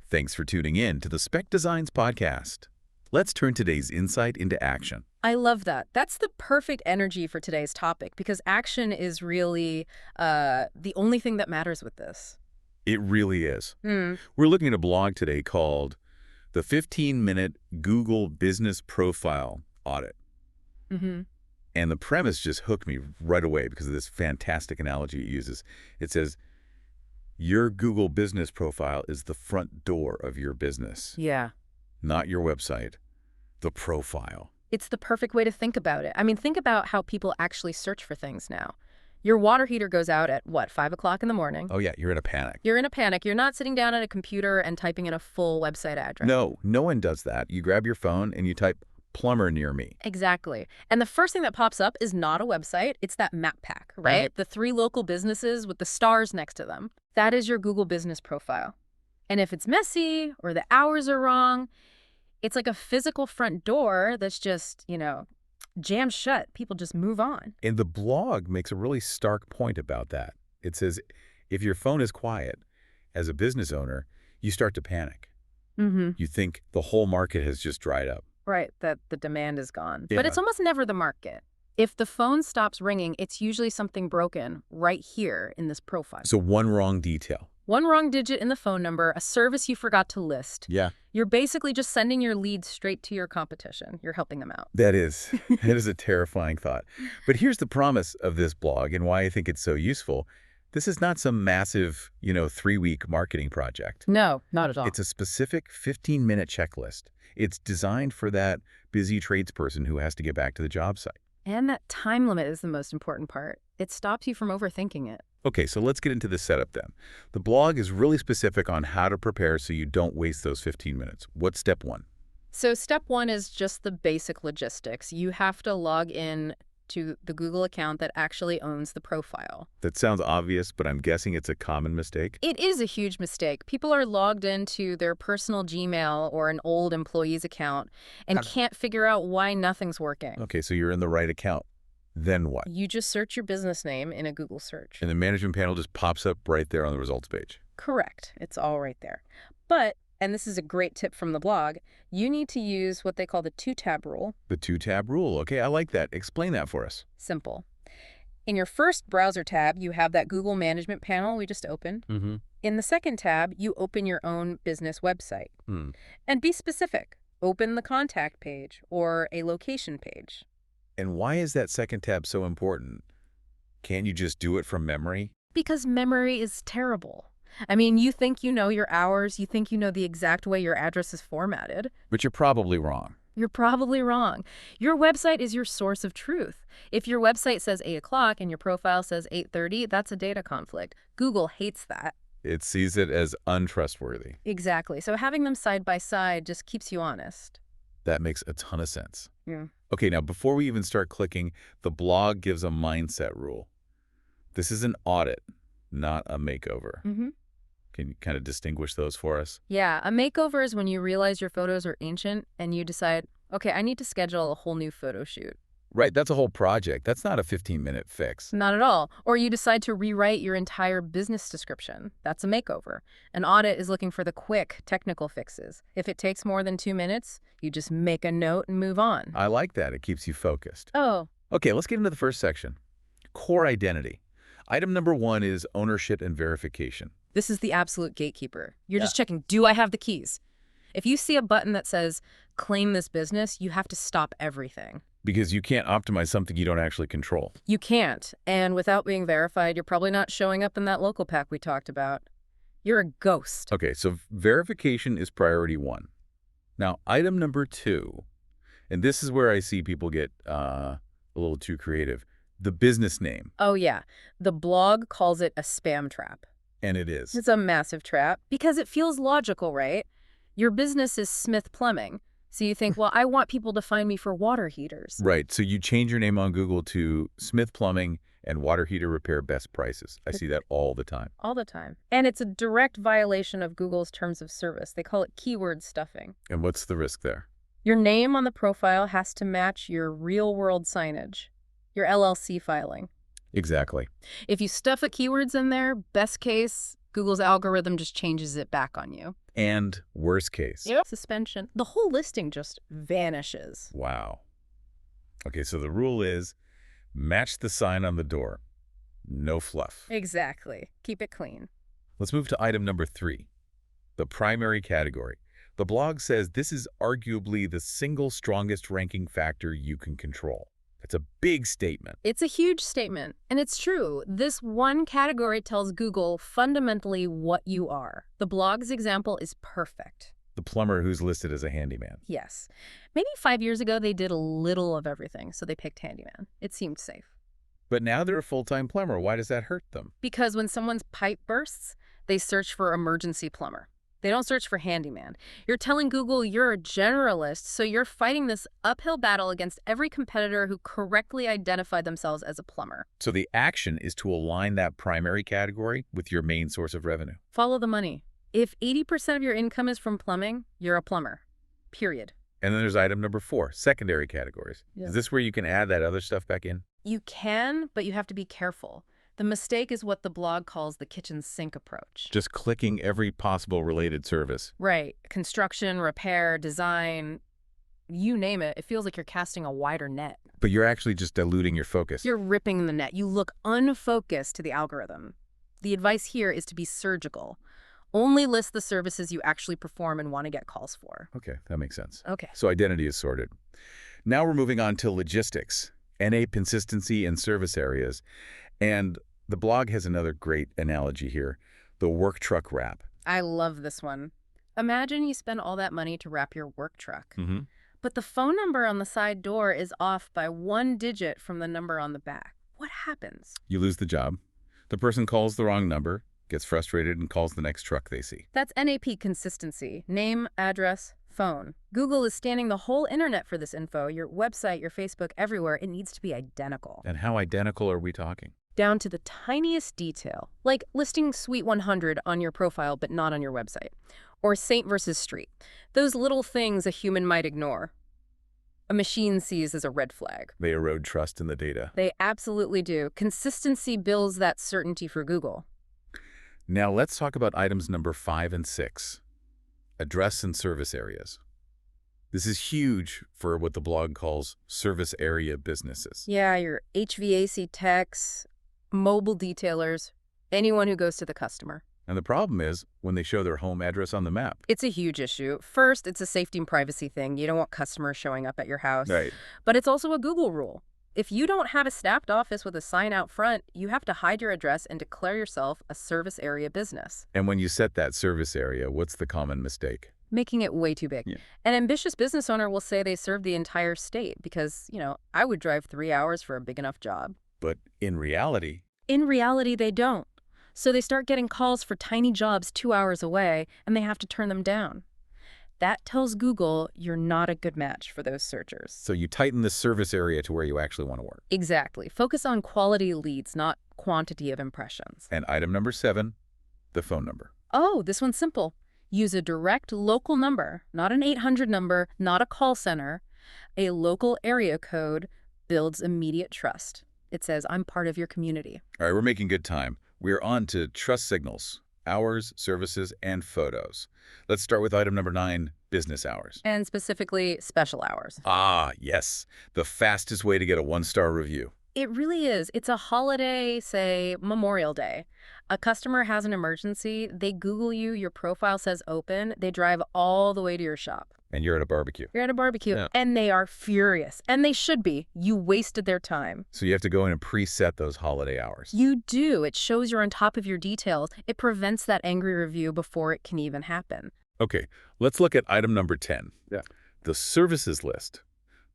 Thanks for tuning in to the Spec Designs podcast. Let's turn today's insight into action. I love that. That's the perfect energy for today's topic because action is really the only thing that matters with this. It really is. Hmm. We're looking at a blog today called The 15-Minute Google Business Profile Audit. Mm-hmm. And the premise just hooked me right away because of this fantastic analogy it uses. It says, your Google business profile is the front door of your business, Yeah. not your website, the profile. It's the perfect way to think about it. I mean, think about how people actually search for things now. Your water heater goes out at, 5 o'clock in the morning? Oh, yeah, you're in a panic. You're in a panic. You're not sitting down at a computer and typing in a full website address. No one does that. You grab your phone and you type plumber near me. Exactly. And the first thing that pops up is not a website. It's that map pack, right? The 3 local businesses with the stars next to them. That is your Google business profile. And if it's messy or the hours are wrong, it's like a physical front door that's just, jammed shut. People just move on. And the blog makes a really stark point about that. It says, if your phone is quiet, as a business owner, you start to panic. Mm-hmm. You think the whole market has just dried up. Right, that the demand is gone. Yeah. But it's almost never the market. If the phone stops ringing, it's usually something broken right here in this profile. So one wrong detail. One wrong digit in the phone number, a service you forgot to list. Yeah. You're basically just sending your leads straight to your competition. You're helping them out. That is a terrifying thought. But here's the promise of this blog and why I think it's so useful. This is not some massive, 3-week marketing project. No, not at all. It's a specific 15-minute checklist. It's designed for that busy tradesperson who has to get back to the job site. And that time limit is the most important part. It stops you from overthinking it. Okay, so let's get into the setup then. The blog is really specific on how to prepare so you don't waste those 15 minutes. What's step 1? So step 1 is just the basic logistics. You have to log in to the Google account that actually owns the profile. That sounds obvious, but I'm guessing it's a common mistake. It is a huge mistake. People are logged into their personal Gmail or an old employee's account and can't figure out why nothing's working. Okay, so you're in the right account. Then what? You just search your business name in a Google search. And the management panel just pops up right there on the results page. Correct. It's all right there. But, and this is a great tip from the blog, you need to use what they call the 2-tab rule. The 2-tab rule. Okay, I like that. Explain that for us. Simple. In your first browser tab, you have that Google management panel we just opened. Mm-hmm. In the second tab, you open your own business website. Hmm. And be specific. Open the contact page or a location page. And why is that second tab so important? Can't you just do it from memory? Because memory is terrible. I mean, you think you know your hours, you think you know the exact way your address is formatted. But you're probably wrong. You're probably wrong. Your website is your source of truth. If your website says 8 o'clock and your profile says 8:30, that's a data conflict. Google hates that. It sees it as untrustworthy. Exactly. So having them side by side just keeps you honest. That makes a ton of sense. Yeah. Okay, now before we even start clicking, the blog gives a mindset rule. This is an audit, not a makeover. Mm-hmm. Can you kind of distinguish those for us? Yeah, a makeover is when you realize your photos are ancient and you decide, okay, I need to schedule a whole new photo shoot. Right, that's a whole project. That's not a 15-minute fix. Not at all. Or you decide to rewrite your entire business description. That's a makeover. An audit is looking for the quick, technical fixes. If it takes more than 2 minutes, you just make a note and move on. I like that. It keeps you focused. Oh. Okay, let's get into the first section. Core identity. Item number 1 is ownership and verification. This is the absolute gatekeeper. You're just checking, do I have the keys? If you see a button that says, claim this business, you have to stop everything. Because you can't optimize something you don't actually control. You can't. And without being verified, you're probably not showing up in that local pack we talked about. You're a ghost. Okay, so verification is priority 1. Now, item number 2, and this is where I see people get a little too creative, the business name. Oh, yeah. The blog calls it a spam trap. And it is. It's a massive trap because it feels logical, right? Your business is Smith Plumbing. So you think, well, I want people to find me for water heaters. Right. So you change your name on Google to Smith Plumbing and water heater repair best prices. I see that all the time. All the time. And it's a direct violation of Google's terms of service. They call it keyword stuffing. And what's the risk there? Your name on the profile has to match your real-world signage, your LLC filing. Exactly. If you stuff the keywords in there, best case, Google's algorithm just changes it back on you. And worst case. Yep. Suspension. The whole listing just vanishes. Wow. Okay, so the rule is match the sign on the door. No fluff. Exactly. Keep it clean. Let's move to item number 3, the primary category. The blog says this is arguably the single strongest ranking factor you can control. It's a big statement. It's a huge statement, and it's true. This one category tells Google fundamentally what you are. The blog's example is perfect. The plumber who's listed as a handyman. Yes. Maybe 5 years ago they did a little of everything, so they picked handyman. It seemed safe. But now they're a full-time plumber. Why does that hurt them? Because when someone's pipe bursts, they search for emergency plumber. They don't search for handyman. You're telling Google you're a generalist, so you're fighting this uphill battle against every competitor who correctly identified themselves as a plumber. So the action is to align that primary category with your main source of revenue. Follow the money. If 80% of your income is from plumbing, you're a plumber. Period. And then there's item number 4, secondary categories. Yeah. Is this where you can add that other stuff back in? You can, but you have to be careful. The mistake is what the blog calls the kitchen sink approach. Just clicking every possible related service. Right. Construction, repair, design, you name it. It feels like you're casting a wider net. But you're actually just diluting your focus. You're ripping the net. You look unfocused to the algorithm. The advice here is to be surgical. Only list the services you actually perform and want to get calls for. Okay, that makes sense. Okay. So identity is sorted. Now we're moving on to logistics, NA consistency and service areas. And the blog has another great analogy here, the work truck wrap. I love this one. Imagine you spend all that money to wrap your work truck. Mm-hmm. But the phone number on the side door is off by 1 digit from the number on the back. What happens? You lose the job. The person calls the wrong number, gets frustrated, and calls the next truck they see. That's NAP consistency. Name, address, phone. Google is scanning the whole internet for this info. Your website, your Facebook, everywhere. It needs to be identical. And how identical are we talking? Down to the tiniest detail, like listing Suite 100 on your profile but not on your website, or Saint versus Street. Those little things a human might ignore, a machine sees as a red flag. They erode trust in the data. They absolutely do. Consistency builds that certainty for Google. Now let's talk about items number 5 and 6, address and service areas. This is huge for what the blog calls service area businesses. Yeah, your HVAC techs, mobile detailers, anyone who goes to the customer. And the problem is when they show their home address on the map. It's a huge issue. First, it's a safety and privacy thing. You don't want customers showing up at your house. Right. But it's also a Google rule. If you don't have a staffed office with a sign out front, you have to hide your address and declare yourself a service area business. And when you set that service area, what's the common mistake? Making it way too big. Yeah. An ambitious business owner will say they serve the entire state because, I would drive 3 hours for a big enough job. But in reality, They don't. So they start getting calls for tiny jobs 2 hours away, and they have to turn them down. That tells Google you're not a good match for those searchers. so you tighten the service area to where you actually want to work. Exactly. Focus on quality leads, not quantity of impressions. And item number 7, the phone number. Oh, this one's simple. Use a direct local number, not an 800 number, not a call center. A local area code builds immediate trust. It says, I'm part of your community. All right, we're making good time. We're on to trust signals, hours, services, and photos. Let's start with item number 9, business hours. And specifically, special hours. Ah, yes, the fastest way to get a 1-star review. It really is. It's a holiday, say Memorial Day. A customer has an emergency, they Google you, your profile says open, they drive all the way to your shop. And you're at a barbecue. You're at a barbecue, Yeah. and they are furious. And they should be. You wasted their time. So you have to go in and preset those holiday hours. You do. It shows you're on top of your details. It prevents that angry review before it can even happen. Okay, let's look at item number 10. Yeah. The services list.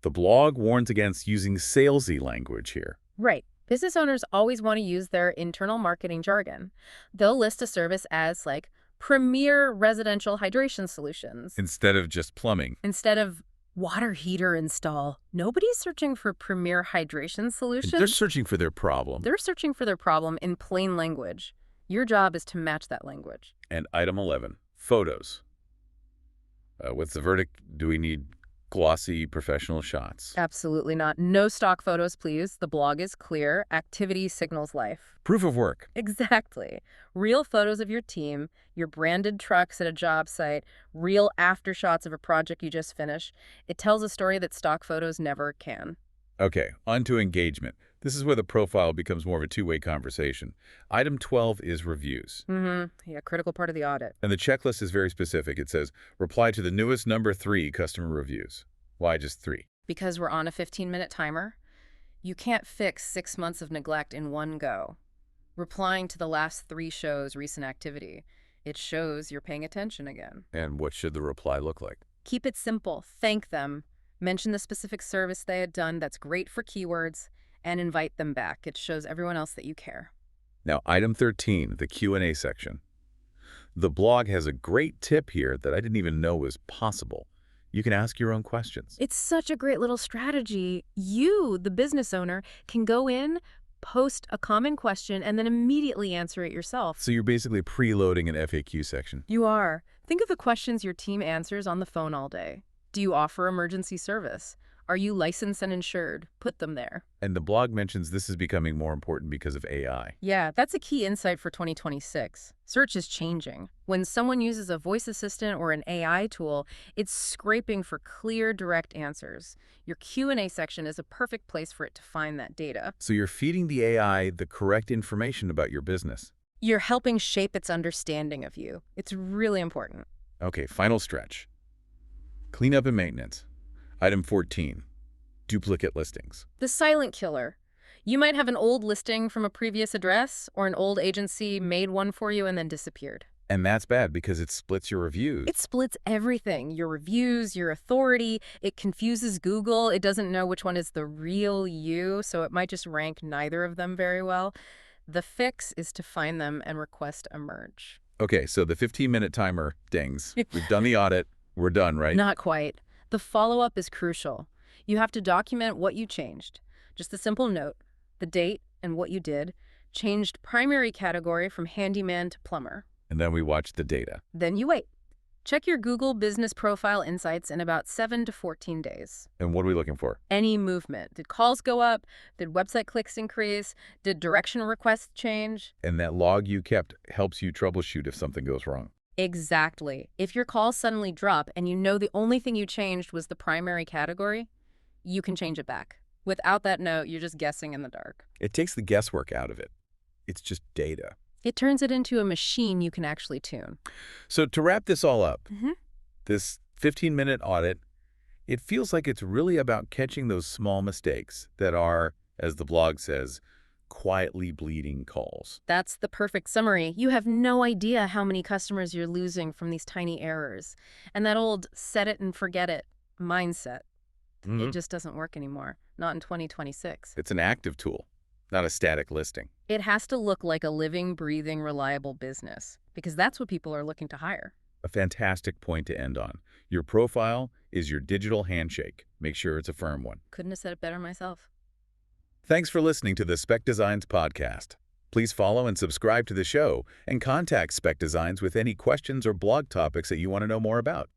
The blog warns against using salesy language here. Right. Business owners always want to use their internal marketing jargon. They'll list a service as, like, premier residential hydration solutions. Instead of just plumbing. Instead of water heater install. Nobody's searching for premier hydration solutions. They're searching for their problem. They're searching for their problem in plain language. Your job is to match that language. And item 11, photos. What's the verdict? Do we need glossy professional shots. Absolutely not. No stock photos, please. The blog is clear. Activity signals life. Proof of work. Exactly. Real photos of your team, your branded trucks at a job site, real aftershots of a project you just finished. It tells a story that stock photos never can. Okay, on to engagement. This is where the profile becomes more of a two-way conversation. Item 12 is reviews. Yeah, critical part of the audit. And the checklist is very specific. It says, reply to the newest number 3 customer reviews. Why just 3? Because we're on a 15-minute timer, you can't fix 6 months of neglect in one go. Replying to the last 3 shows recent activity. It shows you're paying attention again. And what should the reply look like? Keep it simple. Thank them. Mention the specific service they had done that's great for keywords, and invite them back. It shows everyone else that you care. Now, item 13, the Q&A section. The blog has a great tip here that I didn't even know was possible. You can ask your own questions. It's such a great little strategy. You, the business owner, can go in, post a common question, and then immediately answer it yourself. So you're basically preloading an FAQ section. You are. Think of the questions your team answers on the phone all day. Do you offer emergency service? Are you licensed and insured? Put them there. And the blog mentions this is becoming more important because of AI. Yeah, that's a key insight for 2026. Search is changing. When someone uses a voice assistant or an AI tool, it's scraping for clear, direct answers. Your Q&A section is a perfect place for it to find that data. So you're feeding the AI the correct information about your business. You're helping shape its understanding of you. It's really important. Okay, final stretch. Cleanup and maintenance. Item 14, duplicate listings. The silent killer. You might have an old listing from a previous address, or an old agency made one for you and then disappeared. And that's bad because it splits your reviews. It splits everything. Your reviews, your authority. It confuses Google. It doesn't know which one is the real you, so it might just rank neither of them very well. The fix is to find them and request a merge. Okay, so the 15-minute timer dings. We've done the audit. We're done, right? Not quite. The follow-up is crucial. You have to document what you changed. Just a simple note, the date and what you did. Changed primary category from handyman to plumber. And then we watch the data. Then you wait. Check your Google Business Profile insights in about 7 to 14 days. And what are we looking for? Any movement. Did calls go up? Did website clicks increase? Did direction requests change? And that log you kept helps you troubleshoot if something goes wrong. Exactly. If your calls suddenly drop and you know the only thing you changed was the primary category, you can change it back. Without that note, you're just guessing in the dark. It takes the guesswork out of it. It's just data. It turns it into a machine you can actually tune. So to wrap this all up, Mm-hmm. this 15-minute audit, it feels like it's really about catching those small mistakes that are, as the blog says, quietly bleeding calls. That's the perfect summary. You have no idea how many customers you're losing from these tiny errors. And that old set it and forget it mindset, it just doesn't work anymore. Not in 2026. It's an active tool, not a static listing. It has to look like a living, breathing, reliable business, because that's what people are looking to hire. A fantastic point to end on. Your profile is your digital handshake. Make sure it's a firm one. Couldn't have said it better myself. Thanks for listening to the Spec Designs podcast. Please follow and subscribe to the show and contact Spec Designs with any questions or blog topics that you want to know more about.